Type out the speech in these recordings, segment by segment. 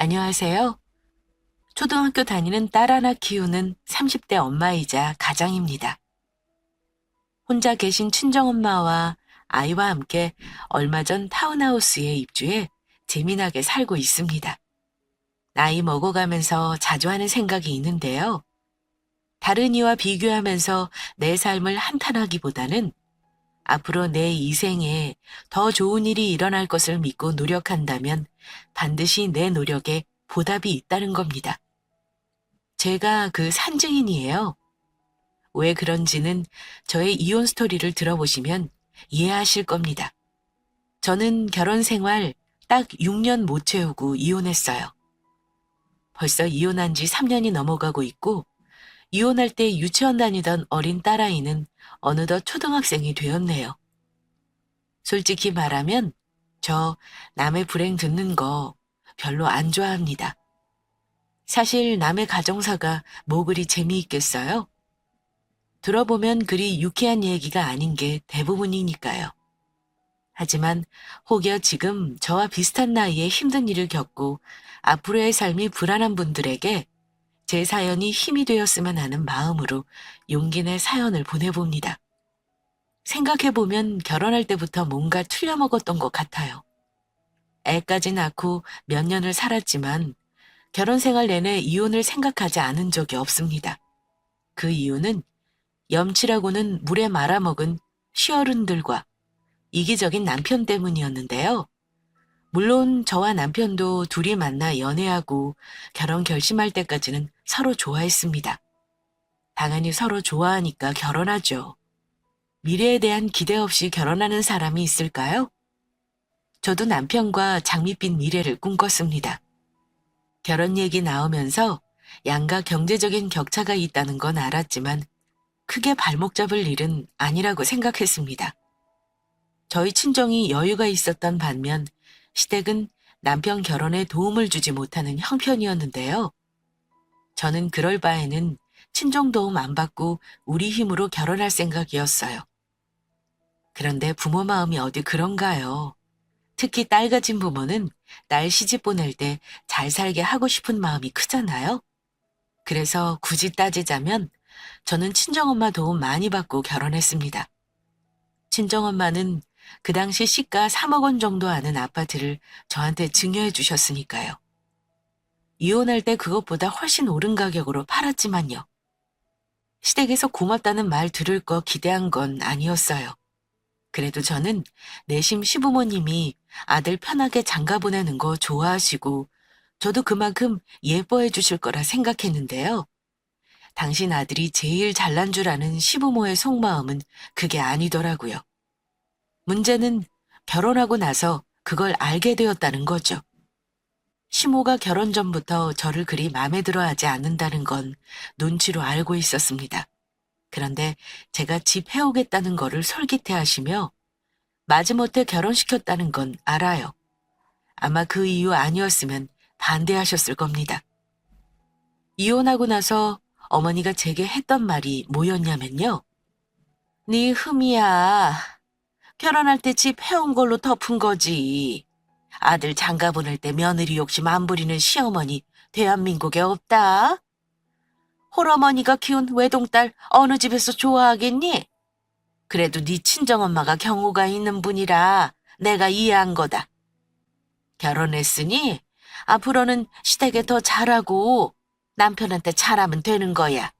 안녕하세요. 초등학교 다니는 딸 하나 키우는 30대 엄마이자 가장입니다. 혼자 계신 친정엄마와 아이와 함께 얼마 전 타운하우스에 입주해 재미나게 살고 있습니다. 나이 먹어가면서 자주 하는 생각이 있는데요. 다른 이와 비교하면서 내 삶을 한탄하기보다는 앞으로 내 이생에 더 좋은 일이 일어날 것을 믿고 노력한다면 반드시 내 노력에 보답이 있다는 겁니다. 제가 그 산증인이에요. 왜 그런지는 저의 이혼 스토리를 들어보시면 이해하실 겁니다. 저는 결혼 생활 딱 6년 못 채우고 이혼했어요. 벌써 이혼한 지 3년이 넘어가고 있고, 이혼할 때 유치원 다니던 어린 딸아이는 어느덧 초등학생이 되었네요. 솔직히 말하면 저 남의 불행 듣는 거 별로 안 좋아합니다. 사실 남의 가정사가 뭐 그리 재미있겠어요? 들어보면 그리 유쾌한 얘기가 아닌 게 대부분이니까요. 하지만 혹여 지금 저와 비슷한 나이에 힘든 일을 겪고 앞으로의 삶이 불안한 분들에게 제 사연이 힘이 되었으면 하는 마음으로 용기 내 사연을 보내봅니다. 생각해보면 결혼할 때부터 뭔가 틀려먹었던 것 같아요. 애까지 낳고 몇 년을 살았지만 결혼 생활 내내 이혼을 생각하지 않은 적이 없습니다. 그 이유는 염치라고는 물에 말아먹은 시어른들과 이기적인 남편 때문이었는데요. 물론 저와 남편도 둘이 만나 연애하고 결혼 결심할 때까지는 서로 좋아했습니다. 당연히 서로 좋아하니까 결혼하죠. 미래에 대한 기대 없이 결혼하는 사람이 있을까요? 저도 남편과 장밋빛 미래를 꿈꿨습니다. 결혼 얘기 나오면서 양가 경제적인 격차가 있다는 건 알았지만 크게 발목 잡을 일은 아니라고 생각했습니다. 저희 친정이 여유가 있었던 반면 시댁은 남편 결혼에 도움을 주지 못하는 형편이었는데요. 저는 그럴 바에는 친정 도움 안 받고 우리 힘으로 결혼할 생각이었어요. 그런데 부모 마음이 어디 그런가요? 특히 딸 가진 부모는 딸 시집 보낼 때 잘 살게 하고 싶은 마음이 크잖아요. 그래서 굳이 따지자면 저는 친정엄마 도움 많이 받고 결혼했습니다. 친정엄마는 그 당시 시가 3억 원 정도 하는 아파트를 저한테 증여해 주셨으니까요. 이혼할 때 그것보다 훨씬 오른 가격으로 팔았지만요. 시댁에서 고맙다는 말 들을 거 기대한 건 아니었어요. 그래도 저는 내심 시부모님이 아들 편하게 장가 보내는 거 좋아하시고 저도 그만큼 예뻐해 주실 거라 생각했는데요. 당신 아들이 제일 잘난 줄 아는 시부모의 속마음은 그게 아니더라고요. 문제는 결혼하고 나서 그걸 알게 되었다는 거죠. 시모가 결혼 전부터 저를 그리 마음에 들어 하지 않는다는 건 눈치로 알고 있었습니다. 그런데 제가 집 해오겠다는 거를 솔깃해 하시며 마지못해 결혼시켰다는 건 알아요. 아마 그 이유 아니었으면 반대하셨을 겁니다. 이혼하고 나서 어머니가 제게 했던 말이 뭐였냐면요. 네 흠이야. 결혼할 때 집 해온 걸로 덮은 거지. 아들 장가 보낼 때 며느리 욕심 안 부리는 시어머니 대한민국에 없다. 홀어머니가 키운 외동딸 어느 집에서 좋아하겠니? 그래도 네 친정엄마가 경우가 있는 분이라 내가 이해한 거다. 결혼했으니 앞으로는 시댁에 더 잘하고 남편한테 잘하면 되는 거야.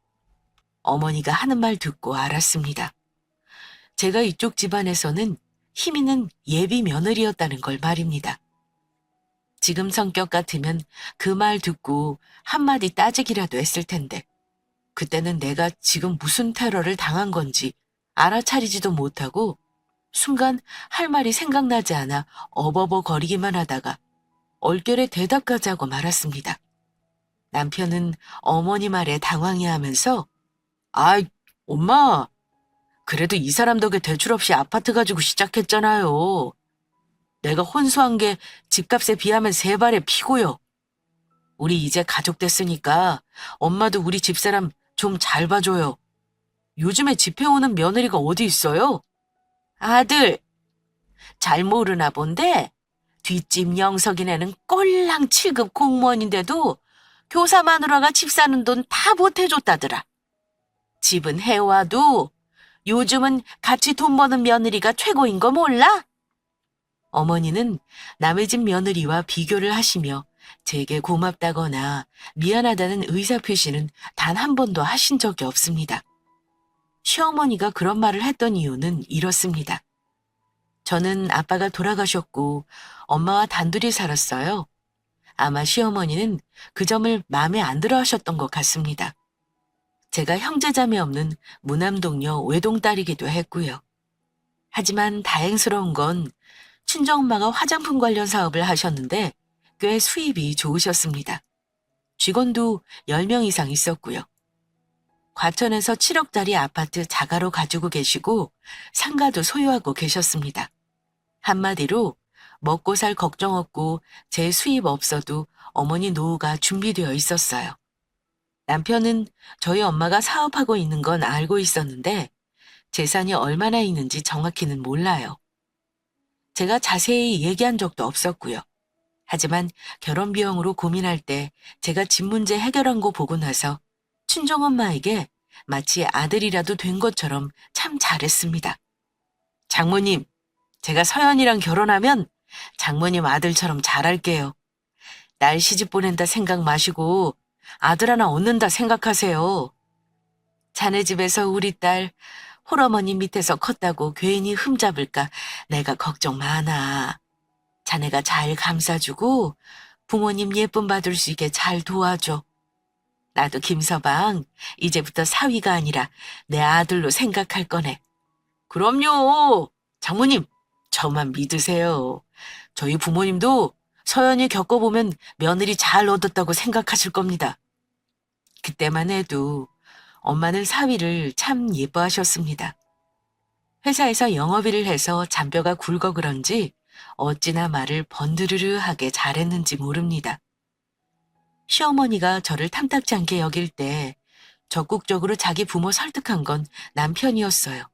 어머니가 하는 말 듣고 알았습니다. 제가 이쪽 집안에서는 힘 있는 예비 며느리였다는 걸 말입니다. 지금 성격 같으면 그 말 듣고 한마디 따지기라도 했을 텐데 그때는 내가 지금 무슨 테러를 당한 건지 알아차리지도 못하고 순간 할 말이 생각나지 않아 어버버거리기만 하다가 얼결에 대답까지 하고 말았습니다. 남편은 어머니 말에 당황해하면서 아이, 엄마, 그래도 이 사람 덕에 대출 없이 아파트 가지고 시작했잖아요. 내가 혼수한 게 집값에 비하면 세 발의 피고요. 우리 이제 가족 됐으니까 엄마도 우리 집사람 좀 잘 봐줘요. 요즘에 집 해오는 며느리가 어디 있어요? 아들, 잘 모르나 본데 뒷집 영석이네는 꼴랑 7급 공무원인데도 교사 마누라가 집 사는 돈 다 보태줬다더라. 집은 해와도 요즘은 같이 돈 버는 며느리가 최고인 거 몰라? 어머니는 남의 집 며느리와 비교를 하시며 제게 고맙다거나 미안하다는 의사표시는 단 한 번도 하신 적이 없습니다. 시어머니가 그런 말을 했던 이유는 이렇습니다. 저는 아빠가 돌아가셨고 엄마와 단둘이 살았어요. 아마 시어머니는 그 점을 마음에 안 들어 하셨던 것 같습니다. 제가 형제자매 없는 무남동녀 외동딸이기도 했고요. 하지만 다행스러운 건 친정엄마가 화장품 관련 사업을 하셨는데 꽤 수입이 좋으셨습니다. 직원도 10명 이상 있었고요. 과천에서 7억짜리 아파트 자가로 가지고 계시고 상가도 소유하고 계셨습니다. 한마디로 먹고 살 걱정 없고 제 수입 없어도 어머니 노후가 준비되어 있었어요. 남편은 저희 엄마가 사업하고 있는 건 알고 있었는데 재산이 얼마나 있는지 정확히는 몰라요. 제가 자세히 얘기한 적도 없었고요. 하지만 결혼 비용으로 고민할 때 제가 집 문제 해결한 거 보고 나서 친정엄마에게 마치 아들이라도 된 것처럼 참 잘했습니다. 장모님, 제가 서연이랑 결혼하면 장모님 아들처럼 잘할게요. 날 시집 보낸다 생각 마시고 아들 하나 얻는다 생각하세요. 자네 집에서 우리 딸 홀어머니 밑에서 컸다고 괜히 흠잡을까 내가 걱정 많아. 자네가 잘 감싸주고 부모님 예쁨 받을 수 있게 잘 도와줘. 나도 김서방 이제부터 사위가 아니라 내 아들로 생각할 거네. 그럼요. 장모님, 저만 믿으세요. 저희 부모님도 서연이 겪어보면 며느리 잘 얻었다고 생각하실 겁니다. 그때만 해도 엄마는 사위를 참 예뻐하셨습니다. 회사에서 영업일을 해서 잔뼈가 굵어 그런지 어찌나 말을 번드르르하게 잘했는지 모릅니다. 시어머니가 저를 탐탁지 않게 여길 때 적극적으로 자기 부모 설득한 건 남편이었어요.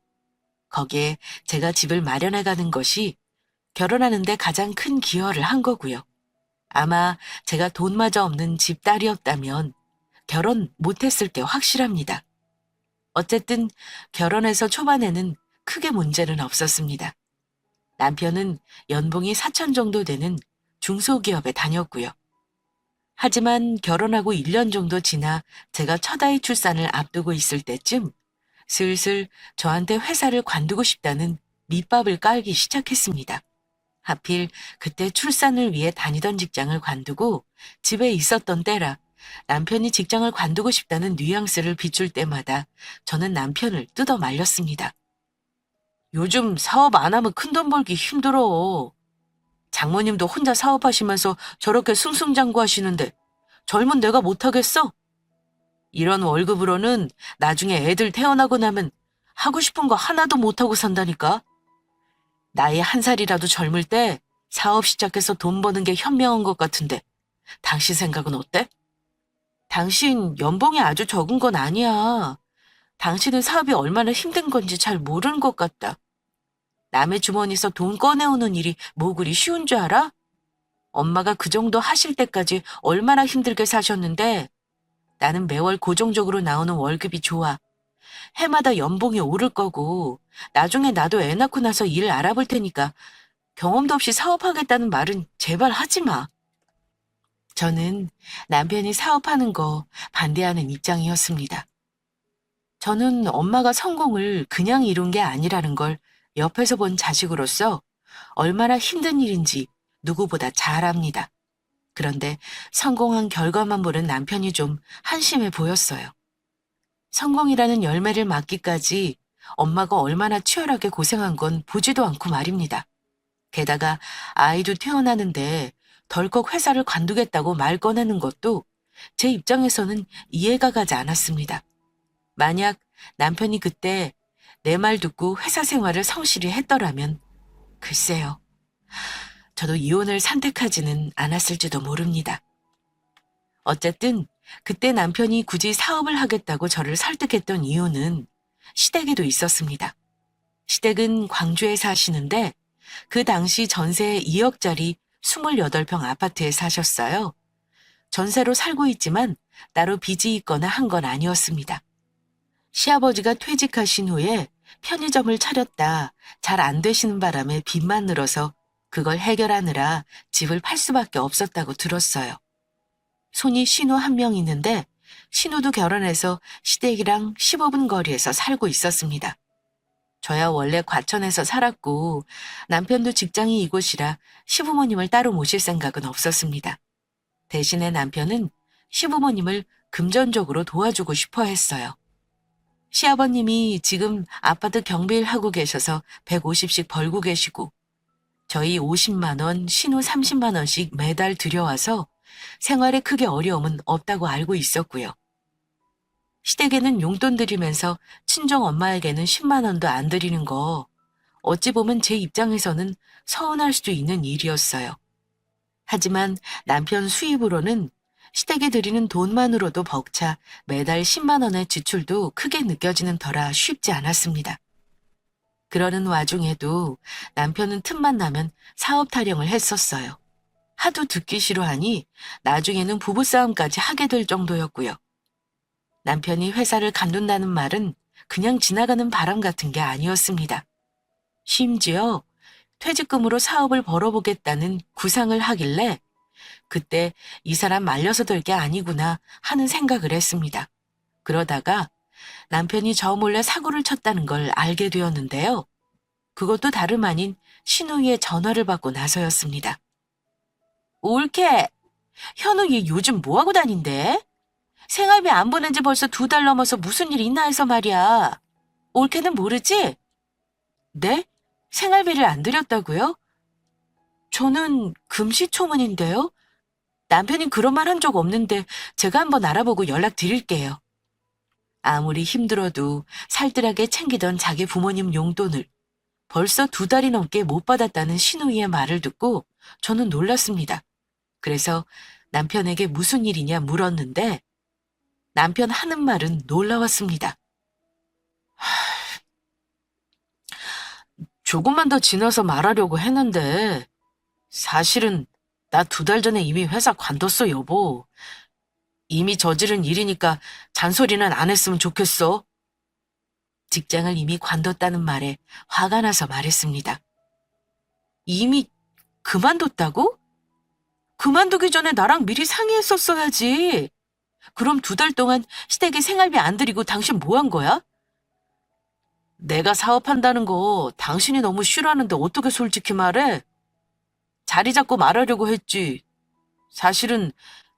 거기에 제가 집을 마련해 가는 것이 결혼하는데 가장 큰 기여를 한 거고요. 아마 제가 돈마저 없는 집딸이었다면 결혼 못했을 게 확실합니다. 어쨌든 결혼해서 초반에는 크게 문제는 없었습니다. 남편은 연봉이 4천 정도 되는 중소기업에 다녔고요. 하지만 결혼하고 1년 정도 지나 제가 첫 아이 출산을 앞두고 있을 때쯤 슬슬 저한테 회사를 관두고 싶다는 밑밥을 깔기 시작했습니다. 하필 그때 출산을 위해 다니던 직장을 관두고 집에 있었던 때라 남편이 직장을 관두고 싶다는 뉘앙스를 비출 때마다 저는 남편을 뜯어 말렸습니다. 요즘 사업 안 하면 큰돈 벌기 힘들어. 장모님도 혼자 사업하시면서 저렇게 승승장구하시는데 젊은 내가 못하겠어? 이런 월급으로는 나중에 애들 태어나고 나면 하고 싶은 거 하나도 못하고 산다니까. 나이 1살이라도 젊을 때 사업 시작해서 돈 버는 게 현명한 것 같은데 당신 생각은 어때? 당신 연봉이 아주 적은 건 아니야. 당신은 사업이 얼마나 힘든 건지 잘 모르는 것 같다. 남의 주머니에서 돈 꺼내오는 일이 뭐 그리 쉬운 줄 알아? 엄마가 그 정도 하실 때까지 얼마나 힘들게 사셨는데 나는 매월 고정적으로 나오는 월급이 좋아. 해마다 연봉이 오를 거고 나중에 나도 애 낳고 나서 일 알아볼 테니까 경험도 없이 사업하겠다는 말은 제발 하지 마. 저는 남편이 사업하는 거 반대하는 입장이었습니다. 저는 엄마가 성공을 그냥 이룬 게 아니라는 걸 옆에서 본 자식으로서 얼마나 힘든 일인지 누구보다 잘 압니다. 그런데 성공한 결과만 보는 남편이 좀 한심해 보였어요. 성공이라는 열매를 맞기까지 엄마가 얼마나 치열하게 고생한 건 보지도 않고 말입니다. 게다가 아이도 태어나는데 덜컥 회사를 관두겠다고 말 꺼내는 것도 제 입장에서는 이해가 가지 않았습니다. 만약 남편이 그때 내 말 듣고 회사 생활을 성실히 했더라면 글쎄요. 저도 이혼을 선택하지는 않았을지도 모릅니다. 어쨌든 그때 남편이 굳이 사업을 하겠다고 저를 설득했던 이유는 시댁에도 있었습니다. 시댁은 광주에 사시는데 그 당시 전세 2억짜리 28평 아파트에 사셨어요. 전세로 살고 있지만 따로 빚이 있거나 한 건 아니었습니다. 시아버지가 퇴직하신 후에 편의점을 차렸다 잘 안 되시는 바람에 빚만 늘어서 그걸 해결하느라 집을 팔 수밖에 없었다고 들었어요. 손이 신우 한 명 있는데 신우도 결혼해서 시댁이랑 15분 거리에서 살고 있었습니다. 저야 원래 과천에서 살았고 남편도 직장이 이곳이라 시부모님을 따로 모실 생각은 없었습니다. 대신에 남편은 시부모님을 금전적으로 도와주고 싶어 했어요. 시아버님이 지금 아파트 경비일 하고 계셔서 150씩 벌고 계시고 저희 50만 원, 신우 30만 원씩 매달 들여와서 생활에 크게 어려움은 없다고 알고 있었고요. 시댁에는 용돈 드리면서 친정 엄마에게는 10만 원도 안 드리는 거 어찌 보면 제 입장에서는 서운할 수도 있는 일이었어요. 하지만 남편 수입으로는 시댁에 드리는 돈만으로도 벅차 매달 10만 원의 지출도 크게 느껴지는 터라 쉽지 않았습니다. 그러는 와중에도 남편은 틈만 나면 사업 타령을 했었어요. 하도 듣기 싫어하니 나중에는 부부싸움까지 하게 될 정도였고요. 남편이 회사를 간둔다는 말은 그냥 지나가는 바람 같은 게 아니었습니다. 심지어 퇴직금으로 사업을 벌어보겠다는 구상을 하길래 그때 이 사람 말려서 될 게 아니구나 하는 생각을 했습니다. 그러다가 남편이 저 몰래 사고를 쳤다는 걸 알게 되었는데요. 그것도 다름 아닌 신우이의 전화를 받고 나서였습니다. 올케, 현우 얘 요즘 뭐하고 다닌대? 생활비 안 보낸 지 벌써 2달 넘어서 무슨 일 있나 해서 말이야. 올케는 모르지? 네? 생활비를 안 드렸다고요? 저는 금시초문인데요. 남편이 그런 말 한 적 없는데 제가 한번 알아보고 연락드릴게요. 아무리 힘들어도 살뜰하게 챙기던 자기 부모님 용돈을 벌써 2달이 넘게 못 받았다는 신우이의 말을 듣고 저는 놀랐습니다. 그래서 남편에게 무슨 일이냐 물었는데 남편 하는 말은 놀라웠습니다. 조금만 더 지나서 말하려고 했는데 사실은 나 2달 전에 이미 회사 관뒀어, 여보. 이미 저지른 일이니까 잔소리는 안 했으면 좋겠어. 직장을 이미 관뒀다는 말에 화가 나서 말했습니다. 이미 그만뒀다고? 그만두기 전에 나랑 미리 상의했었어야지. 그럼 2달 동안 시댁에 생활비 안 드리고 당신 뭐 한 거야? 내가 사업한다는 거 당신이 너무 싫어하는데 어떻게 솔직히 말해? 자리 잡고 말하려고 했지. 사실은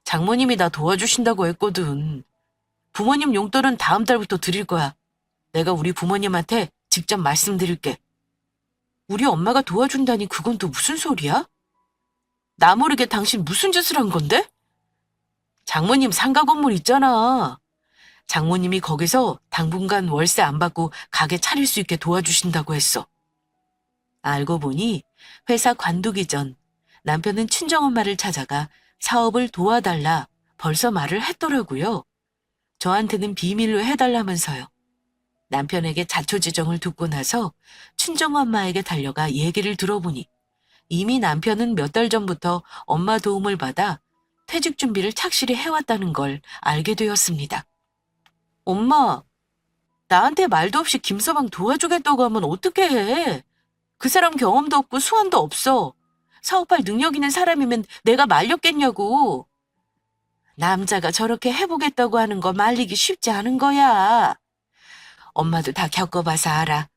장모님이 나 도와주신다고 했거든. 부모님 용돈은 다음 달부터 드릴 거야. 내가 우리 부모님한테 직접 말씀드릴게. 우리 엄마가 도와준다니 그건 또 무슨 소리야? 나 모르게 당신 무슨 짓을 한 건데? 장모님 상가 건물 있잖아. 장모님이 거기서 당분간 월세 안 받고 가게 차릴 수 있게 도와주신다고 했어. 알고 보니 회사 관두기 전 남편은 친정엄마를 찾아가 사업을 도와달라 벌써 말을 했더라고요. 저한테는 비밀로 해달라면서요. 남편에게 자초지종을 듣고 나서 친정엄마에게 달려가 얘기를 들어보니 이미 남편은 몇 달 전부터 엄마 도움을 받아 퇴직 준비를 착실히 해왔다는 걸 알게 되었습니다. 엄마, 나한테 말도 없이 김서방 도와주겠다고 하면 어떻게 해? 그 사람 경험도 없고 수완도 없어. 사업할 능력 있는 사람이면 내가 말렸겠냐고. 남자가 저렇게 해보겠다고 하는 거 말리기 쉽지 않은 거야. 엄마도 다 겪어봐서 알아.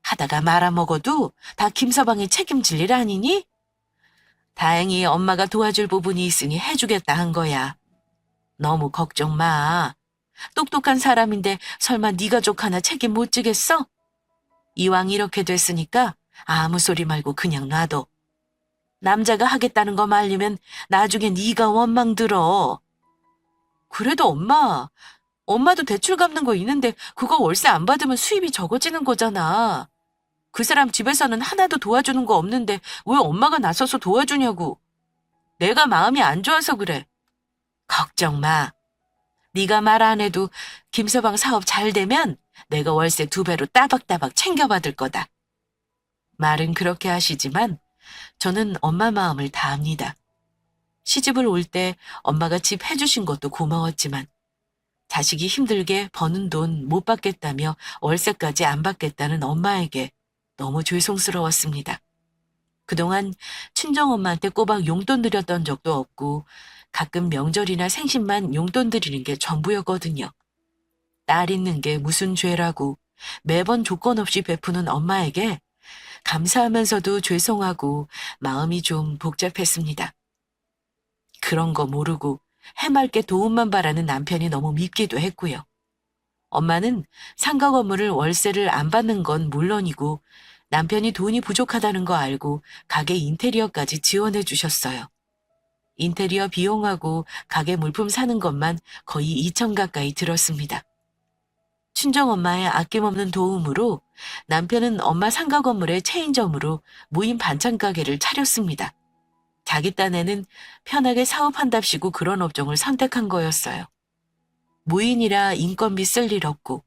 하다가 말아먹어도 다 김서방이 책임질 일 아니니? 다행히 엄마가 도와줄 부분이 있으니 해주겠다 한 거야. 너무 걱정 마. 똑똑한 사람인데 설마 네 가족 하나 책임 못 지겠어? 이왕 이렇게 됐으니까 아무 소리 말고 그냥 놔둬. 남자가 하겠다는 거 말리면 나중에 네가 원망 들어. 그래도 엄마도 대출 갚는 거 있는데 그거 월세 안 받으면 수입이 적어지는 거잖아. 그 사람 집에서는 하나도 도와주는 거 없는데 왜 엄마가 나서서 도와주냐고. 내가 마음이 안 좋아서 그래. 걱정 마. 네가 말 안 해도 김서방 사업 잘 되면 내가 월세 2배로 따박따박 챙겨받을 거다. 말은 그렇게 하시지만 저는 엄마 마음을 다 압니다. 시집을 올 때 엄마가 집 해주신 것도 고마웠지만 자식이 힘들게 버는 돈 못 받겠다며 월세까지 안 받겠다는 엄마에게 너무 죄송스러웠습니다. 그동안 친정엄마한테 꼬박 용돈 드렸던 적도 없고 가끔 명절이나 생신만 용돈 드리는 게 전부였거든요. 딸 있는 게 무슨 죄라고 매번 조건 없이 베푸는 엄마에게 감사하면서도 죄송하고 마음이 좀 복잡했습니다. 그런 거 모르고 해맑게 도움만 바라는 남편이 너무 밉기도 했고요. 엄마는 상가 건물을 월세를 안 받는 건 물론이고 남편이 돈이 부족하다는 거 알고 가게 인테리어까지 지원해 주셨어요. 인테리어 비용하고 가게 물품 사는 것만 거의 2천 가까이 들었습니다. 친정엄마의 아낌없는 도움으로 남편은 엄마 상가 건물의 체인점으로 무인 반찬 가게를 차렸습니다. 자기 딴에는 편하게 사업한답시고 그런 업종을 선택한 거였어요. 무인이라 인건비 쓸 일 없고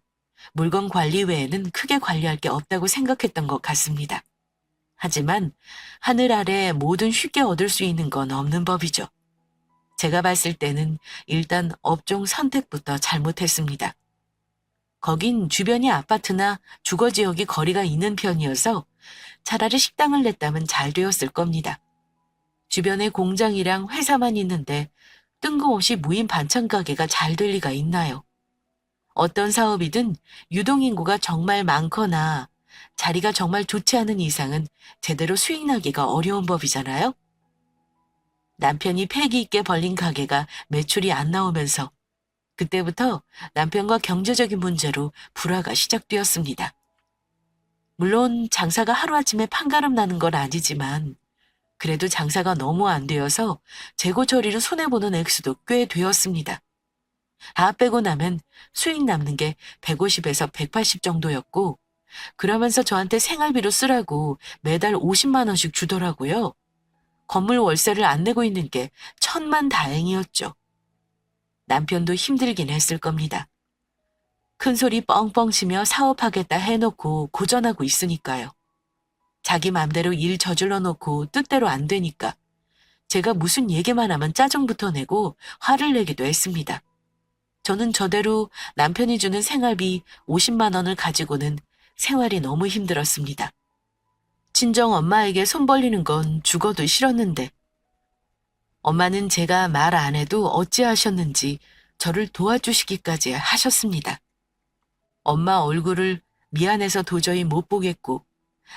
물건 관리 외에는 크게 관리할 게 없다고 생각했던 것 같습니다. 하지만 하늘 아래 뭐든 쉽게 얻을 수 있는 건 없는 법이죠. 제가 봤을 때는 일단 업종 선택부터 잘못했습니다. 거긴 주변이 아파트나 주거지역이 거리가 있는 편이어서 차라리 식당을 냈다면 잘 되었을 겁니다. 주변에 공장이랑 회사만 있는데 뜬금없이 무인 반찬 가게가 잘 될 리가 있나요? 어떤 사업이든 유동인구가 정말 많거나 자리가 정말 좋지 않은 이상은 제대로 수익 나기가 어려운 법이잖아요? 남편이 패기 있게 벌린 가게가 매출이 안 나오면서 그때부터 남편과 경제적인 문제로 불화가 시작되었습니다. 물론 장사가 하루아침에 판가름 나는 건 아니지만 그래도 장사가 너무 안 되어서 재고 처리로 손해보는 액수도 꽤 되었습니다. 다 빼고 나면 수익 남는 게 150에서 180 정도였고 그러면서 저한테 생활비로 쓰라고 매달 50만 원씩 주더라고요. 건물 월세를 안 내고 있는 게 천만 다행이었죠. 남편도 힘들긴 했을 겁니다. 큰 소리 뻥뻥 치며 사업하겠다 해놓고 고전하고 있으니까요. 자기 맘대로 일 저질러 놓고 뜻대로 안 되니까 제가 무슨 얘기만 하면 짜증부터 내고 화를 내기도 했습니다. 저는 저대로 남편이 주는 생활비 50만 원을 가지고는 생활이 너무 힘들었습니다. 친정 엄마에게 손 벌리는 건 죽어도 싫었는데 엄마는 제가 말 안 해도 어찌하셨는지 저를 도와주시기까지 하셨습니다. 엄마 얼굴을 미안해서 도저히 못 보겠고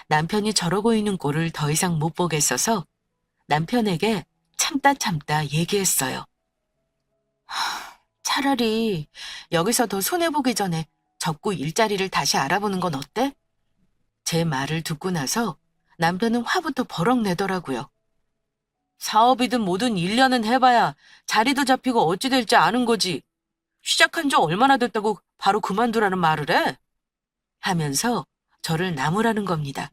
남편이 저러고 있는 꼴을 더 이상 못 보겠어서 남편에게 참다 얘기했어요. 차라리 여기서 더 손해보기 전에 접고 일자리를 다시 알아보는 건 어때? 제 말을 듣고 나서 남편은 화부터 버럭 내더라고요. 사업이든 뭐든 1년은 해봐야 자리도 잡히고 어찌 될지 아는 거지. 시작한 지 얼마나 됐다고 바로 그만두라는 말을 해? 하면서 저를 나무라는 겁니다.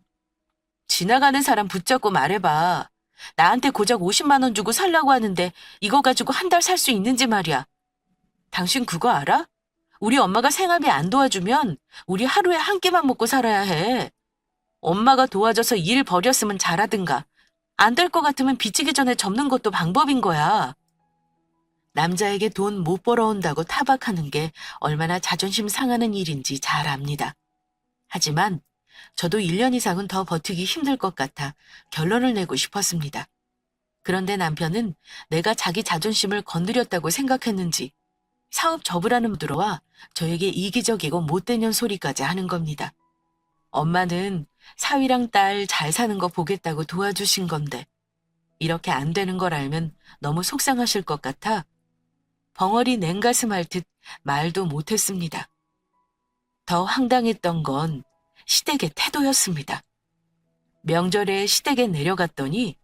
지나가는 사람 붙잡고 말해봐. 나한테 고작 50만 원 주고 살라고 하는데 이거 가지고 한 달 살 수 있는지 말이야. 당신 그거 알아? 우리 엄마가 생활비 안 도와주면 우리 하루에 한 끼만 먹고 살아야 해. 엄마가 도와줘서 일 버렸으면 잘하든가. 안 될 것 같으면 비치기 전에 접는 것도 방법인 거야. 남자에게 돈 못 벌어온다고 타박하는 게 얼마나 자존심 상하는 일인지 잘 압니다. 하지만 저도 1년 이상은 더 버티기 힘들 것 같아 결론을 내고 싶었습니다. 그런데 남편은 내가 자기 자존심을 건드렸다고 생각했는지 사업 접으라는 들어와 저에게 이기적이고 못된 년 소리까지 하는 겁니다. 엄마는 사위랑 딸 잘 사는 거 보겠다고 도와주신 건데 이렇게 안 되는 걸 알면 너무 속상하실 것 같아 벙어리 냉가슴 할 듯 말도 못했습니다. 더 황당했던 건 시댁의 태도였습니다. 명절에 시댁에 내려갔더니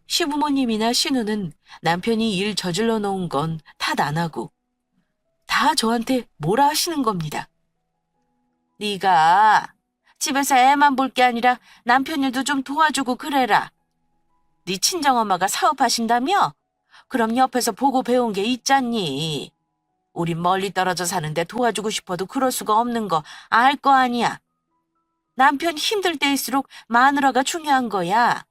시부모님이나 시누는 남편이 일 저질러 놓은 건 탓 안 하고 다 저한테 뭐라 하시는 겁니다. 네가 집에서 애만 볼 게 아니라 남편 일도 좀 도와주고 그래라. 네 친정엄마가 사업하신다며? 그럼 옆에서 보고 배운 게 있잖니. 우린 멀리 떨어져 사는데 도와주고 싶어도 그럴 수가 없는 거 알 거 아니야. 남편 힘들 때일수록 마누라가 중요한 거야.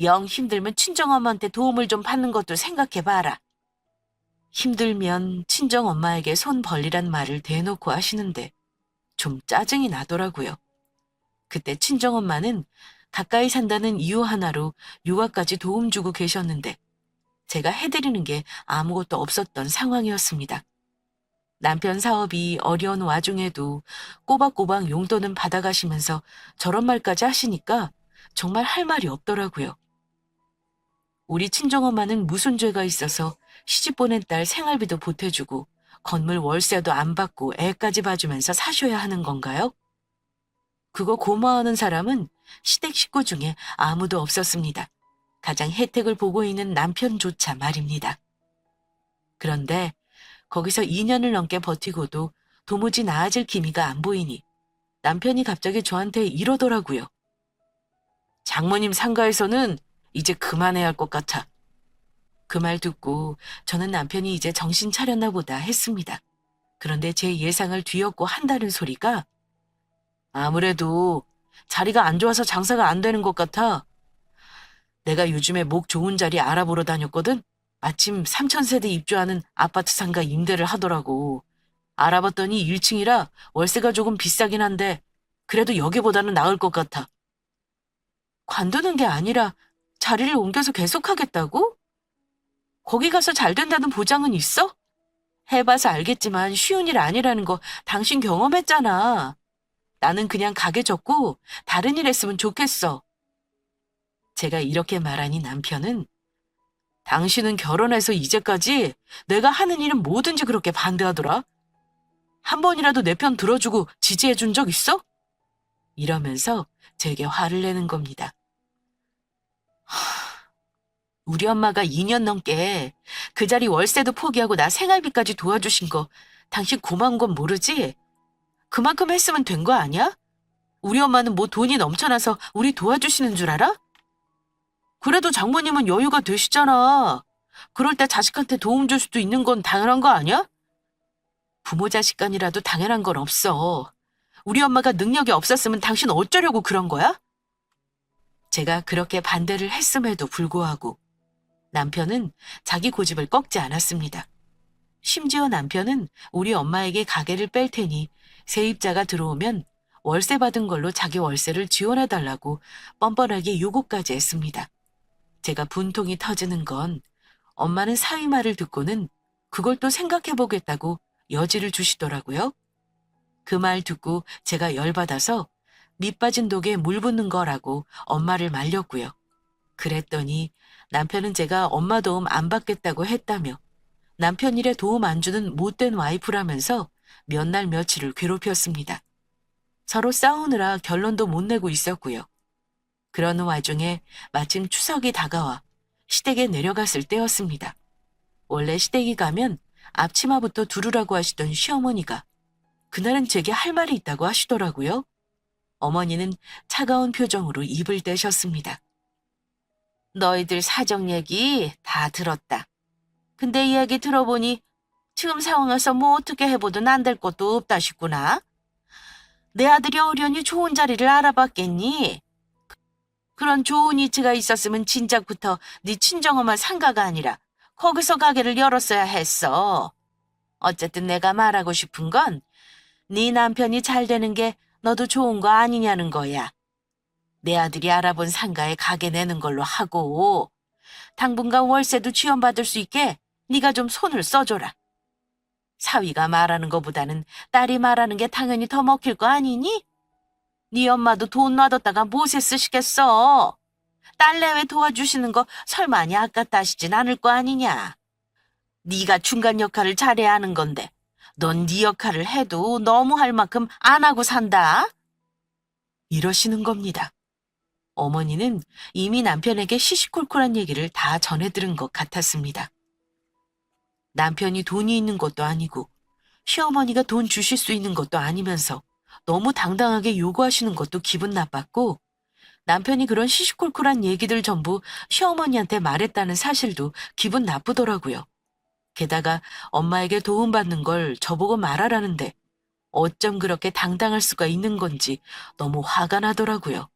영 힘들면 친정엄마한테 도움을 좀 받는 것도 생각해봐라. 힘들면 친정엄마에게 손 벌리란 말을 대놓고 하시는데 좀 짜증이 나더라고요. 그때 친정엄마는 가까이 산다는 이유 하나로 육아까지 도움 주고 계셨는데 제가 해드리는 게 아무것도 없었던 상황이었습니다. 남편 사업이 어려운 와중에도 꼬박꼬박 용돈은 받아가시면서 저런 말까지 하시니까 정말 할 말이 없더라고요. 우리 친정엄마는 무슨 죄가 있어서 시집 보낸 딸 생활비도 보태주고 건물 월세도 안 받고 애까지 봐주면서 사셔야 하는 건가요? 그거 고마워하는 사람은 시댁 식구 중에 아무도 없었습니다. 가장 혜택을 보고 있는 남편조차 말입니다. 그런데 거기서 2년을 넘게 버티고도 도무지 나아질 기미가 안 보이니 남편이 갑자기 저한테 이러더라고요. 장모님 상가에서는 이제 그만해야 할 것 같아. 그 말 듣고 저는 남편이 이제 정신 차렸나 보다 했습니다. 그런데 제 예상을 뒤엎고 한다는 소리가 아무래도 자리가 안 좋아서 장사가 안 되는 것 같아. 내가 요즘에 목 좋은 자리 알아보러 다녔거든. 마침 3,000세대 입주하는 아파트 상가 임대를 하더라고. 알아봤더니 1층이라 월세가 조금 비싸긴 한데 그래도 여기보다는 나을 것 같아. 관두는 게 아니라 자리를 옮겨서 계속하겠다고? 거기 가서 잘 된다는 보장은 있어? 해봐서 알겠지만 쉬운 일 아니라는 거 당신 경험했잖아. 나는 그냥 가게 접고 다른 일 했으면 좋겠어. 제가 이렇게 말하니 남편은 당신은 결혼해서 이제까지 내가 하는 일은 뭐든지 그렇게 반대하더라. 한 번이라도 내 편 들어주고 지지해 준 적 있어? 이러면서 제게 화를 내는 겁니다. 우리 엄마가 2년 넘게 그 자리 월세도 포기하고 나 생활비까지 도와주신 거 당신 고마운 건 모르지? 그만큼 했으면 된 거 아니야? 우리 엄마는 뭐 돈이 넘쳐나서 우리 도와주시는 줄 알아? 그래도 장모님은 여유가 되시잖아. 그럴 때 자식한테 도움 줄 수도 있는 건 당연한 거 아니야? 부모 자식 간이라도 당연한 건 없어. 우리 엄마가 능력이 없었으면 당신 어쩌려고 그런 거야? 제가 그렇게 반대를 했음에도 불구하고 남편은 자기 고집을 꺾지 않았습니다. 심지어 남편은 우리 엄마에게 가게를 뺄 테니 세입자가 들어오면 월세 받은 걸로 자기 월세를 지원해달라고 뻔뻔하게 요구까지 했습니다. 제가 분통이 터지는 건 엄마는 사위 말을 듣고는 그걸 또 생각해보겠다고 여지를 주시더라고요. 그 말 듣고 제가 열받아서 밑 빠진 독에 물 붓는 거라고 엄마를 말렸고요. 그랬더니 남편은 제가 엄마 도움 안 받겠다고 했다며 남편 일에 도움 안 주는 못된 와이프라면서 몇 날 며칠을 괴롭혔습니다. 서로 싸우느라 결론도 못 내고 있었고요. 그러는 와중에 마침 추석이 다가와 시댁에 내려갔을 때였습니다. 원래 시댁이 가면 앞치마부터 두르라고 하시던 시어머니가 그날은 제게 할 말이 있다고 하시더라고요. 어머니는 차가운 표정으로 입을 떼셨습니다. 너희들 사정 얘기 다 들었다. 근데 이야기 들어보니 지금 상황에서 뭐 어떻게 해보든 안 될 것도 없다 싶구나. 내 아들이 어련히 좋은 자리를 알아봤겠니? 그런 좋은 위치가 있었으면 진작부터 네 친정엄마 상가가 아니라 거기서 가게를 열었어야 했어. 어쨌든 내가 말하고 싶은 건 네 남편이 잘 되는 게 너도 좋은 거 아니냐는 거야. 내 아들이 알아본 상가에 가게 내는 걸로 하고 당분간 월세도 지원받을 수 있게 네가 좀 손을 써줘라. 사위가 말하는 거보다는 딸이 말하는 게 당연히 더 먹힐 거 아니니? 네 엄마도 돈 놔뒀다가 못에 쓰시겠어. 딸 내외 도와주시는 거 설마니 아깝다 하시진 않을 거 아니냐. 네가 중간 역할을 잘해야 하는 건데 넌 네 역할을 해도 너무 할 만큼 안 하고 산다. 이러시는 겁니다. 어머니는 이미 남편에게 시시콜콜한 얘기를 다 전해 들은 것 같았습니다. 남편이 돈이 있는 것도 아니고 시어머니가 돈 주실 수 있는 것도 아니면서 너무 당당하게 요구하시는 것도 기분 나빴고 남편이 그런 시시콜콜한 얘기들 전부 시어머니한테 말했다는 사실도 기분 나쁘더라고요. 게다가 엄마에게 도움받는 걸 저보고 말하라는데 어쩜 그렇게 당당할 수가 있는 건지 너무 화가 나더라고요.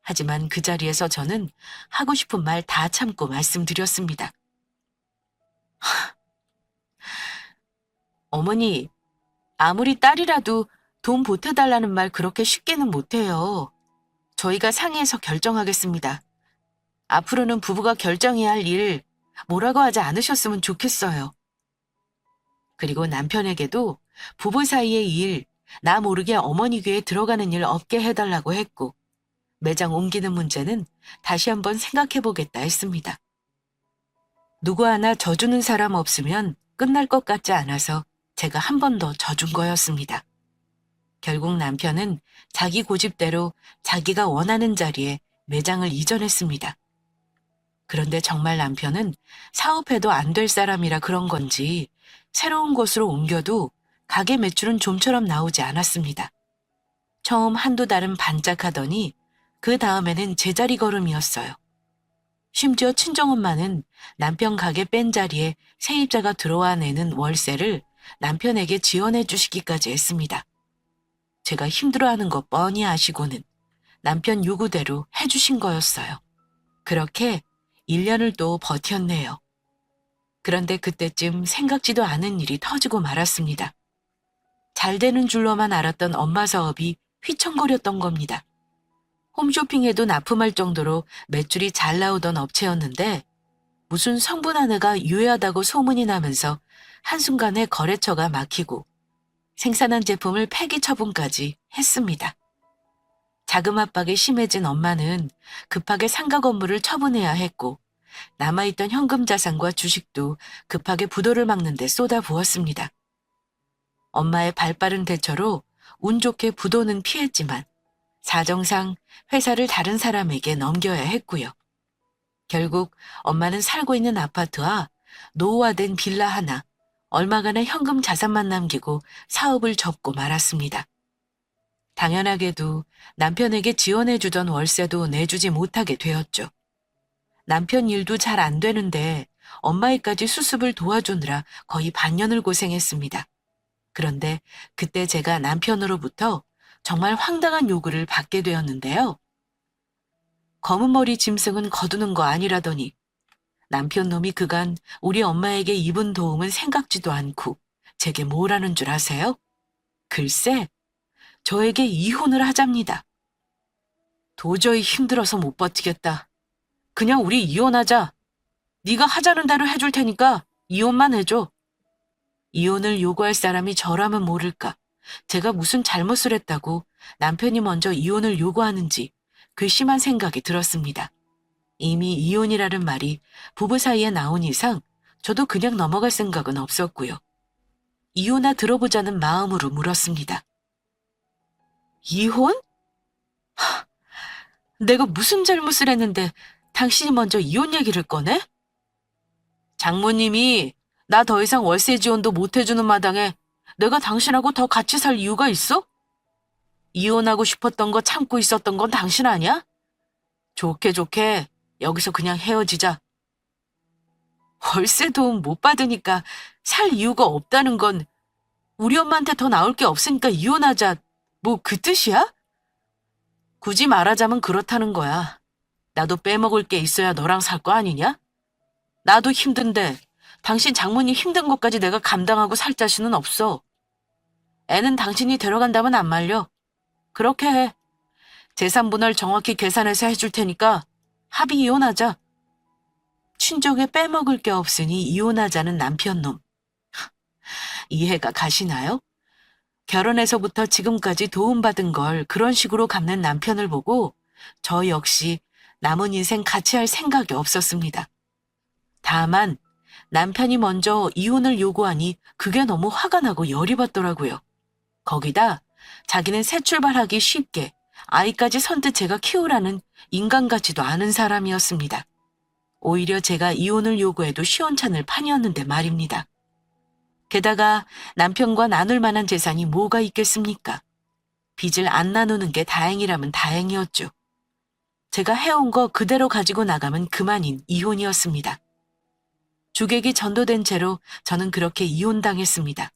하지만 그 자리에서 저는 하고 싶은 말 다 참고 말씀드렸습니다. 어머니, 아무리 딸이라도 돈 보태달라는 말 그렇게 쉽게는 못해요. 저희가 상의해서 결정하겠습니다. 앞으로는 부부가 결정해야 할 일 뭐라고 하지 않으셨으면 좋겠어요. 그리고 남편에게도 부부 사이의 일, 나 모르게 어머니 귀에 들어가는 일 없게 해달라고 했고, 매장 옮기는 문제는 다시 한번 생각해보겠다 했습니다. 누구 하나 져주는 사람 없으면 끝날 것 같지 않아서 제가 한 번 더 져준 거였습니다. 결국 남편은 자기 고집대로 자기가 원하는 자리에 매장을 이전했습니다. 그런데 정말 남편은 사업해도 안 될 사람이라 그런 건지 새로운 곳으로 옮겨도 가게 매출은 좀처럼 나오지 않았습니다. 처음 한두 달은 반짝하더니 그 다음에는 제자리 걸음이었어요. 심지어 친정엄마는 남편 가게 뺀 자리에 세입자가 들어와 내는 월세를 남편에게 지원해 주시기까지 했습니다. 제가 힘들어하는 거 뻔히 아시고는 남편 요구대로 해주신 거였어요. 그렇게 1년을 또 버텼네요. 그런데 그때쯤 생각지도 않은 일이 터지고 말았습니다. 잘 되는 줄로만 알았던 엄마 사업이 휘청거렸던 겁니다. 홈쇼핑에도 납품할 정도로 매출이 잘 나오던 업체였는데 무슨 성분 하나가 유해하다고 소문이 나면서 한순간에 거래처가 막히고 생산한 제품을 폐기 처분까지 했습니다. 자금 압박이 심해진 엄마는 급하게 상가 건물을 처분해야 했고 남아있던 현금 자산과 주식도 급하게 부도를 막는 데 쏟아부었습니다. 엄마의 발빠른 대처로 운 좋게 부도는 피했지만 사정상 회사를 다른 사람에게 넘겨야 했고요. 결국 엄마는 살고 있는 아파트와 노후화된 빌라 하나, 얼마간의 현금 자산만 남기고 사업을 접고 말았습니다. 당연하게도 남편에게 지원해주던 월세도 내주지 못하게 되었죠. 남편 일도 잘 안 되는데 엄마에까지 수습을 도와주느라 거의 반년을 고생했습니다. 그런데 그때 제가 남편으로부터 정말 황당한 요구를 받게 되었는데요. 검은 머리 짐승은 거두는 거 아니라더니 남편 놈이 그간 우리 엄마에게 입은 도움은 생각지도 않고 제게 뭐라는 줄 아세요? 글쎄, 저에게 이혼을 하잡니다. 도저히 힘들어서 못 버티겠다. 그냥 우리 이혼하자. 네가 하자는 대로 해줄 테니까 이혼만 해줘. 이혼을 요구할 사람이 저라면 모를까. 제가 무슨 잘못을 했다고 남편이 먼저 이혼을 요구하는지 괘씸한 생각이 들었습니다. 이미 이혼이라는 말이 부부 사이에 나온 이상 저도 그냥 넘어갈 생각은 없었고요. 이혼아 들어보자는 마음으로 물었습니다. 이혼? 내가 무슨 잘못을 했는데 당신이 먼저 이혼 얘기를 꺼내? 장모님이 나 더 이상 월세 지원도 못 해주는 마당에 내가 당신하고 더 같이 살 이유가 있어? 이혼하고 싶었던 거 참고 있었던 건 당신 아니야? 좋게 좋게 여기서 그냥 헤어지자. 월세 도움 못 받으니까 살 이유가 없다는 건 우리 엄마한테 더 나올 게 없으니까 이혼하자. 뭐 그 뜻이야? 굳이 말하자면 그렇다는 거야. 나도 빼먹을 게 있어야 너랑 살 거 아니냐? 나도 힘든데 당신 장모님 힘든 것까지 내가 감당하고 살 자신은 없어. 애는 당신이 데려간다면 안 말려. 그렇게 해. 재산 분할 정확히 계산해서 해줄 테니까 합의 이혼하자. 친정에 빼먹을 게 없으니 이혼하자는 남편놈. 이해가 가시나요? 결혼해서부터 지금까지 도움받은 걸 그런 식으로 갚는 남편을 보고 저 역시 남은 인생 같이 할 생각이 없었습니다. 다만 남편이 먼저 이혼을 요구하니 그게 너무 화가 나고 열이 받더라고요. 거기다 자기는 새 출발하기 쉽게 아이까지 선뜻 제가 키우라는 인간 같지도 않은 사람이었습니다. 오히려 제가 이혼을 요구해도 시원찮을 판이었는데 말입니다. 게다가 남편과 나눌 만한 재산이 뭐가 있겠습니까? 빚을 안 나누는 게 다행이라면 다행이었죠. 제가 해온 거 그대로 가지고 나가면 그만인 이혼이었습니다. 주객이 전도된 채로 저는 그렇게 이혼당했습니다.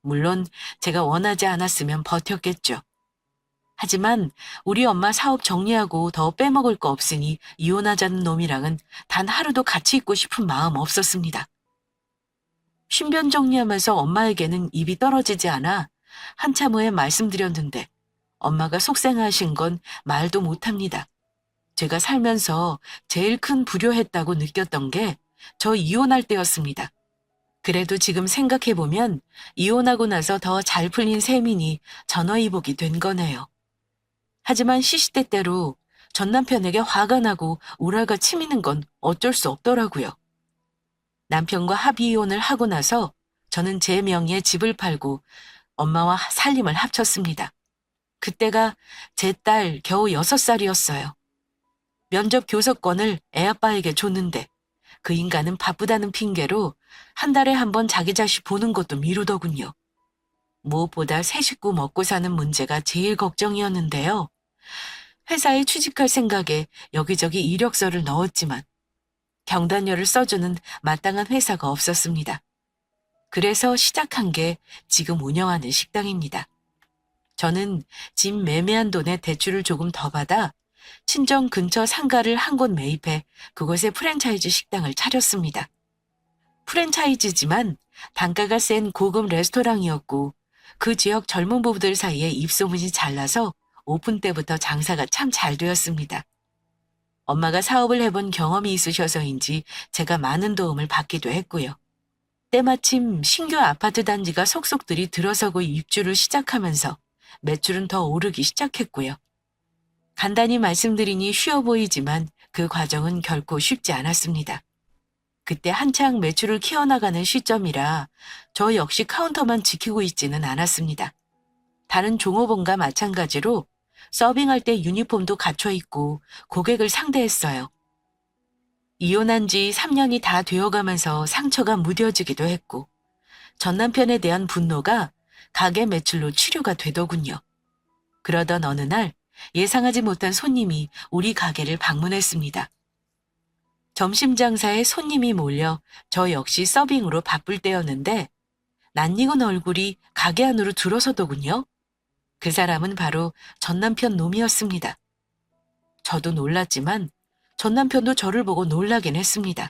물론 제가 원하지 않았으면 버텼겠죠. 하지만 우리 엄마 사업 정리하고 더 빼먹을 거 없으니 이혼하자는 놈이랑은 단 하루도 같이 있고 싶은 마음 없었습니다. 신변 정리하면서 엄마에게는 입이 떨어지지 않아 한참 후에 말씀드렸는데 엄마가 속상하신 건 말도 못합니다. 제가 살면서 제일 큰 불효했다고 느꼈던 게 저 이혼할 때였습니다. 그래도 지금 생각해보면 이혼하고 나서 더 잘 풀린 셈이니 전화위복이 된 거네요. 하지만 시시때때로 전 남편에게 화가 나고 우라가 치미는 건 어쩔 수 없더라고요. 남편과 합의 이혼을 하고 나서 저는 제 명의의 집을 팔고 엄마와 살림을 합쳤습니다. 그때가 제 딸 겨우 6살이었어요. 면접 교섭권을 애아빠에게 줬는데 그 인간은 바쁘다는 핑계로 한 달에 한 번 자기 자식 보는 것도 미루더군요. 무엇보다 새 식구 먹고 사는 문제가 제일 걱정이었는데요. 회사에 취직할 생각에 여기저기 이력서를 넣었지만 경단료를 써주는 마땅한 회사가 없었습니다. 그래서 시작한 게 지금 운영하는 식당입니다. 저는 집 매매한 돈에 대출을 조금 더 받아 친정 근처 상가를 한 곳 매입해 그곳에 프랜차이즈 식당을 차렸습니다. 프랜차이즈지만 단가가 센 고급 레스토랑이었고 그 지역 젊은 부부들 사이에 입소문이 잘 나서 오픈 때부터 장사가 참 잘 되었습니다. 엄마가 사업을 해본 경험이 있으셔서인지 제가 많은 도움을 받기도 했고요. 때마침 신규 아파트 단지가 속속들이 들어서고 입주를 시작하면서 매출은 더 오르기 시작했고요. 간단히 말씀드리니 쉬워 보이지만 그 과정은 결코 쉽지 않았습니다. 그때 한창 매출을 키워나가는 시점이라 저 역시 카운터만 지키고 있지는 않았습니다. 다른 종업원과 마찬가지로 서빙할 때 유니폼도 갖춰 입고 고객을 상대했어요. 이혼한 지 3년이 다 되어가면서 상처가 무뎌지기도 했고 전 남편에 대한 분노가 가게 매출로 치료가 되더군요. 그러던 어느 날 예상하지 못한 손님이 우리 가게를 방문했습니다. 점심 장사에 손님이 몰려 저 역시 서빙으로 바쁠 때였는데 낯익은 얼굴이 가게 안으로 들어서더군요. 그 사람은 바로 전 남편 놈이었습니다. 저도 놀랐지만 전 남편도 저를 보고 놀라긴 했습니다.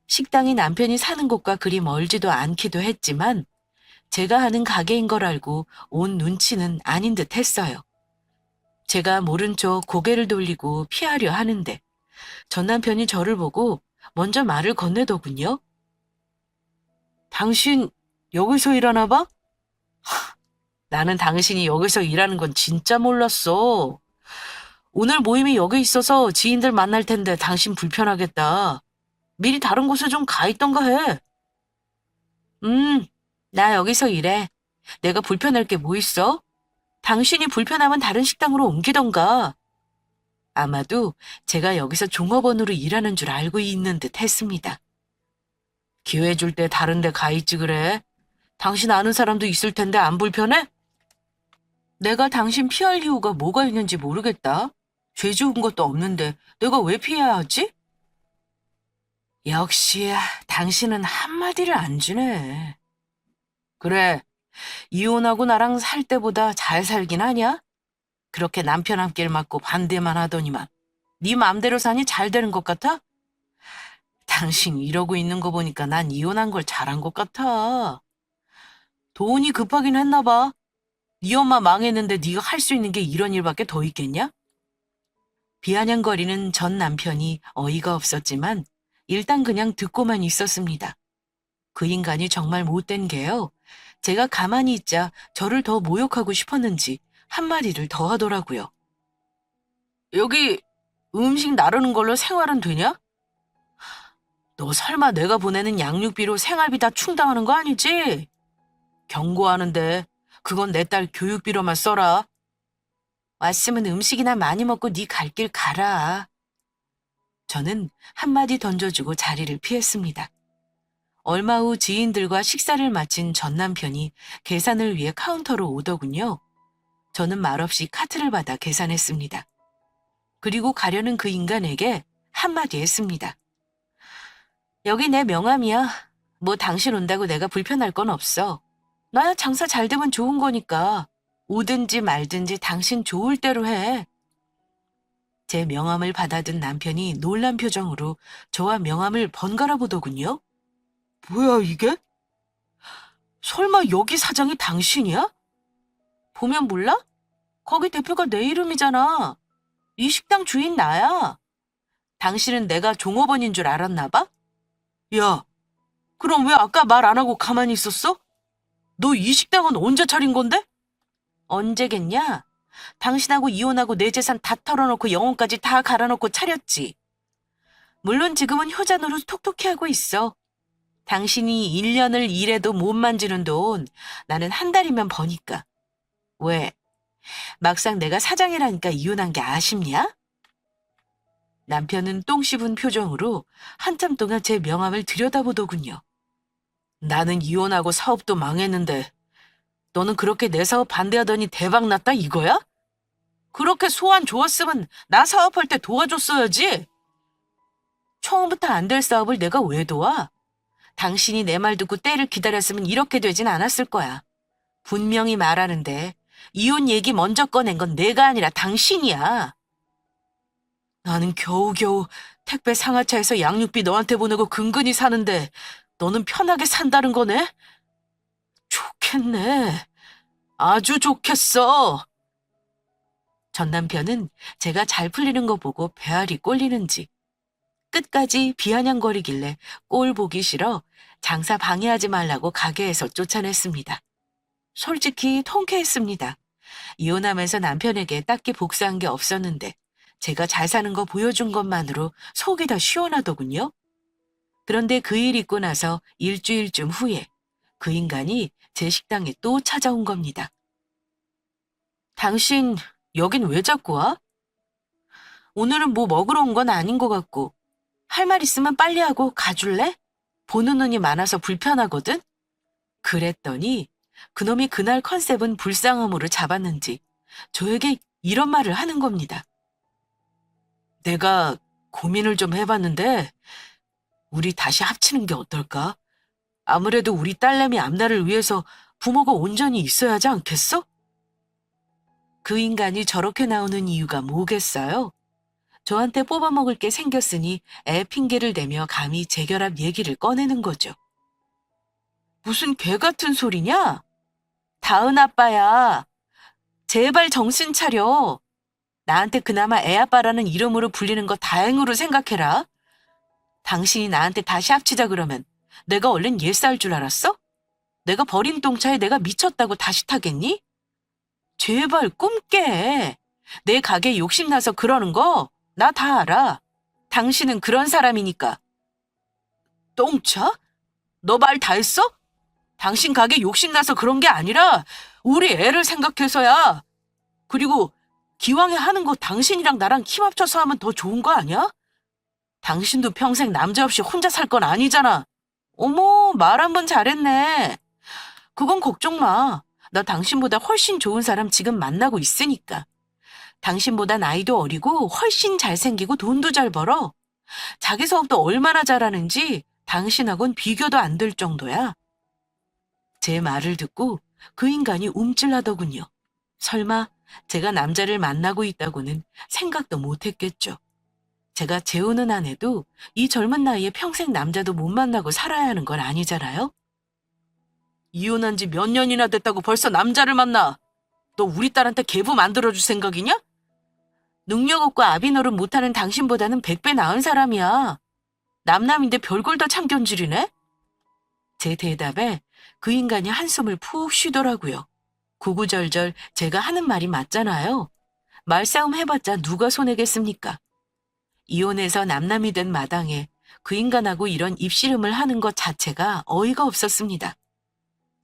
식당이 남편이 사는 곳과 그리 멀지도 않기도 했지만 제가 하는 가게인 걸 알고 온 눈치는 아닌 듯 했어요. 제가 모른 척 고개를 돌리고 피하려 하는데 전 남편이 저를 보고 먼저 말을 건네더군요. 당신 여기서 일하나 봐? 나는 당신이 여기서 일하는 건 진짜 몰랐어. 오늘 모임이 여기 있어서 지인들 만날 텐데 당신 불편하겠다. 미리 다른 곳에 좀 가 있던가 해. 나 여기서 일해. 내가 불편할 게 뭐 있어? 당신이 불편하면 다른 식당으로 옮기던가. 아마도 제가 여기서 종업원으로 일하는 줄 알고 있는 듯 했습니다. 기회 줄 때 다른 데 가 있지 그래. 당신 아는 사람도 있을 텐데 안 불편해? 내가 당신 피할 이유가 뭐가 있는지 모르겠다. 죄 지은 것도 없는데 내가 왜 피해야 하지? 역시 당신은 한마디를 안 주네. 그래, 이혼하고 나랑 살 때보다 잘 살긴 하냐? 그렇게 남편 앞길 막고 반대만 하더니만 네 맘대로 사니 잘 되는 것 같아? 당신 이러고 있는 거 보니까 난 이혼한 걸 잘한 것 같아. 돈이 급하긴 했나 봐. 네 엄마 망했는데 네가 할 수 있는 게 이런 일밖에 더 있겠냐? 비아냥거리는 전 남편이 어이가 없었지만 일단 그냥 듣고만 있었습니다. 그 인간이 정말 못된 게요. 제가 가만히 있자 저를 더 모욕하고 싶었는지 한마디를 더 하더라고요. 여기 음식 나르는 걸로 생활은 되냐? 너 설마 내가 보내는 양육비로 생활비 다 충당하는 거 아니지? 경고하는데 그건 내 딸 교육비로만 써라. 왔으면 음식이나 많이 먹고 네 갈 길 가라. 저는 한마디 던져주고 자리를 피했습니다. 얼마 후 지인들과 식사를 마친 전 남편이 계산을 위해 카운터로 오더군요. 저는 말없이 카트를 받아 계산했습니다. 그리고 가려는 그 인간에게 한마디 했습니다. 여기 내 명함이야. 뭐 당신 온다고 내가 불편할 건 없어. 나야 장사 잘 되면 좋은 거니까 오든지 말든지 당신 좋을 대로 해. 제 명함을 받아든 남편이 놀란 표정으로 저와 명함을 번갈아 보더군요. 뭐야, 이게? 설마 여기 사장이 당신이야? 보면 몰라? 거기 대표가 내 이름이잖아. 이 식당 주인 나야. 당신은 내가 종업원인 줄 알았나 봐? 야, 그럼 왜 아까 말 안 하고 가만히 있었어? 너 이 식당은 언제 차린 건데? 언제겠냐? 당신하고 이혼하고 내 재산 다 털어놓고 영혼까지 다 갈아놓고 차렸지. 물론 지금은 효자 노릇 톡톡히 하고 있어. 당신이 1년을 일해도 못 만지는 돈 나는 한 달이면 버니까. 왜? 막상 내가 사장이라니까 이혼한 게 아쉽냐? 남편은 똥 씹은 표정으로 한참 동안 제 명함을 들여다보더군요. 나는 이혼하고 사업도 망했는데 너는 그렇게 내 사업 반대하더니 대박 났다 이거야? 그렇게 소원 좋았으면 나 사업할 때 도와줬어야지. 처음부터 안 될 사업을 내가 왜 도와? 당신이 내 말 듣고 때를 기다렸으면 이렇게 되진 않았을 거야. 분명히 말하는데 이혼 얘기 먼저 꺼낸 건 내가 아니라 당신이야. 나는 겨우겨우 택배 상하차에서 양육비 너한테 보내고 근근히 사는데 너는 편하게 산다는 거네? 좋겠네. 아주 좋겠어. 전 남편은 제가 잘 풀리는 거 보고 배알이 꼴리는지 끝까지 비아냥거리길래 꼴 보기 싫어 장사 방해하지 말라고 가게에서 쫓아냈습니다. 솔직히 통쾌했습니다. 이혼하면서 남편에게 딱히 복수한 게 없었는데 제가 잘 사는 거 보여준 것만으로 속이 다 시원하더군요. 그런데 그 일 있고 나서 일주일쯤 후에 그 인간이 제 식당에 또 찾아온 겁니다. 당신 여긴 왜 자꾸 와? 오늘은 뭐 먹으러 온 건 아닌 것 같고 할 말 있으면 빨리 하고 가줄래? 보는 눈이 많아서 불편하거든? 그랬더니 그놈이 그날 컨셉은 불쌍함으로 잡았는지 저에게 이런 말을 하는 겁니다. 내가 고민을 좀 해봤는데 우리 다시 합치는 게 어떨까? 아무래도 우리 딸내미 앞날을 위해서 부모가 온전히 있어야 하지 않겠어? 그 인간이 저렇게 나오는 이유가 뭐겠어요? 저한테 뽑아먹을 게 생겼으니 애 핑계를 대며 감히 재결합 얘기를 꺼내는 거죠. 무슨 개 같은 소리냐? 다은 아빠야. 제발 정신 차려. 나한테 그나마 애 아빠라는 이름으로 불리는 거 다행으로 생각해라. 당신이 나한테 다시 합치자 그러면 내가 얼른 얘 쌓을 줄 알았어? 내가 버린 똥차에 내가 미쳤다고 다시 타겠니? 제발 꿈 깨. 내 가게 욕심나서 그러는 거 나 다 알아. 당신은 그런 사람이니까. 똥차? 너 말 다 했어? 당신 가게 욕심나서 그런 게 아니라 우리 애를 생각해서야. 그리고 기왕에 하는 거 당신이랑 나랑 힘 합쳐서 하면 더 좋은 거 아니야? 당신도 평생 남자 없이 혼자 살 건 아니잖아. 어머, 말 한 번 잘했네. 그건 걱정 마. 나 당신보다 훨씬 좋은 사람 지금 만나고 있으니까. 당신보다 나이도 어리고 훨씬 잘생기고 돈도 잘 벌어. 자기 사업도 얼마나 잘하는지 당신하고는 비교도 안 될 정도야. 제 말을 듣고 그 인간이 움찔하더군요. 설마 제가 남자를 만나고 있다고는 생각도 못했겠죠. 제가 재혼은 안 해도 이 젊은 나이에 평생 남자도 못 만나고 살아야 하는 건 아니잖아요? 이혼한 지 몇 년이나 됐다고 벌써 남자를 만나. 너 우리 딸한테 계부 만들어줄 생각이냐? 능력 없고 아비노릇 못하는 당신보다는 100배 나은 사람이야. 남남인데 별걸 다 참견질이네? 제 대답에 그 인간이 한숨을 푹 쉬더라고요. 구구절절 제가 하는 말이 맞잖아요. 말싸움 해봤자 누가 손해겠습니까? 이혼해서 남남이 된 마당에 그 인간하고 이런 입씨름을 하는 것 자체가 어이가 없었습니다.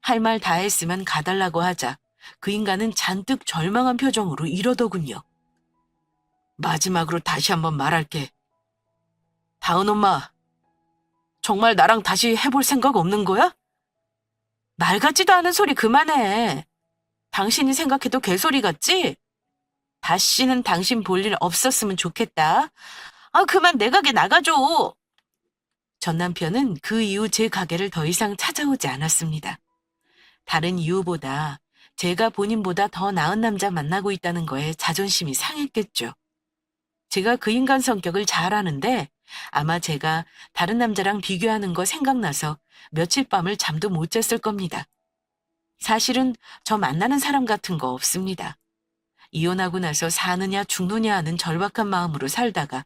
할 말 다 했으면 가달라고 하자 그 인간은 잔뜩 절망한 표정으로 이러더군요. 마지막으로 다시 한번 말할게. 다은 엄마, 정말 나랑 다시 해볼 생각 없는 거야? 말 같지도 않은 소리 그만해. 당신이 생각해도 개소리 같지? 다시는 당신 볼 일 없었으면 좋겠다. 아, 그만 내 가게 나가줘. 전 남편은 그 이후 제 가게를 더 이상 찾아오지 않았습니다. 다른 이유보다 제가 본인보다 더 나은 남자 만나고 있다는 거에 자존심이 상했겠죠. 제가 그 인간 성격을 잘 아는데 아마 제가 다른 남자랑 비교하는 거 생각나서 며칠 밤을 잠도 못 잤을 겁니다. 사실은 저 만나는 사람 같은 거 없습니다. 이혼하고 나서 사느냐 죽느냐 하는 절박한 마음으로 살다가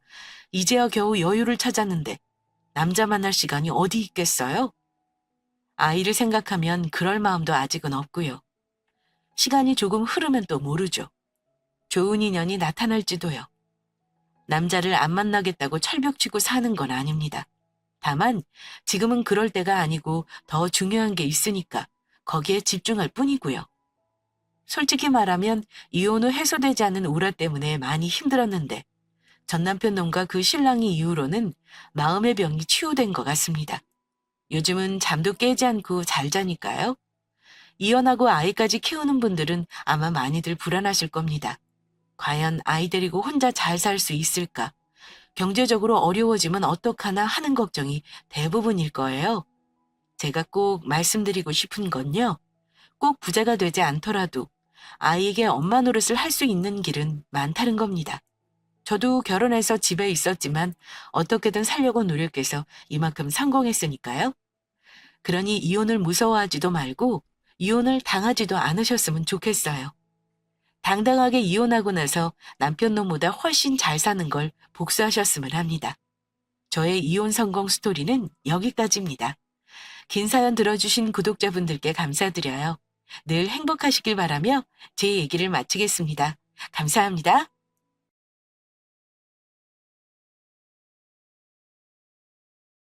이제야 겨우 여유를 찾았는데 남자 만날 시간이 어디 있겠어요? 아이를 생각하면 그럴 마음도 아직은 없고요. 시간이 조금 흐르면 또 모르죠. 좋은 인연이 나타날지도요. 남자를 안 만나겠다고 철벽치고 사는 건 아닙니다. 다만 지금은 그럴 때가 아니고 더 중요한 게 있으니까 거기에 집중할 뿐이고요. 솔직히 말하면 이혼 후 해소되지 않은 우라 때문에 많이 힘들었는데 전 남편 놈과 그 신랑이 이후로는 마음의 병이 치유된 것 같습니다. 요즘은 잠도 깨지 않고 잘 자니까요. 이혼하고 아이까지 키우는 분들은 아마 많이들 불안하실 겁니다. 과연 아이 데리고 혼자 잘 살 수 있을까? 경제적으로 어려워지면 어떡하나 하는 걱정이 대부분일 거예요. 제가 꼭 말씀드리고 싶은 건요. 꼭 부자가 되지 않더라도 아이에게 엄마 노릇을 할 수 있는 길은 많다는 겁니다. 저도 결혼해서 집에 있었지만 어떻게든 살려고 노력해서 이만큼 성공했으니까요. 그러니 이혼을 무서워하지도 말고 이혼을 당하지도 않으셨으면 좋겠어요. 당당하게 이혼하고 나서 남편 놈보다 훨씬 잘 사는 걸 복수하셨으면 합니다. 저의 이혼 성공 스토리는 여기까지입니다. 긴 사연 들어주신 구독자분들께 감사드려요. 늘 행복하시길 바라며 제 얘기를 마치겠습니다. 감사합니다.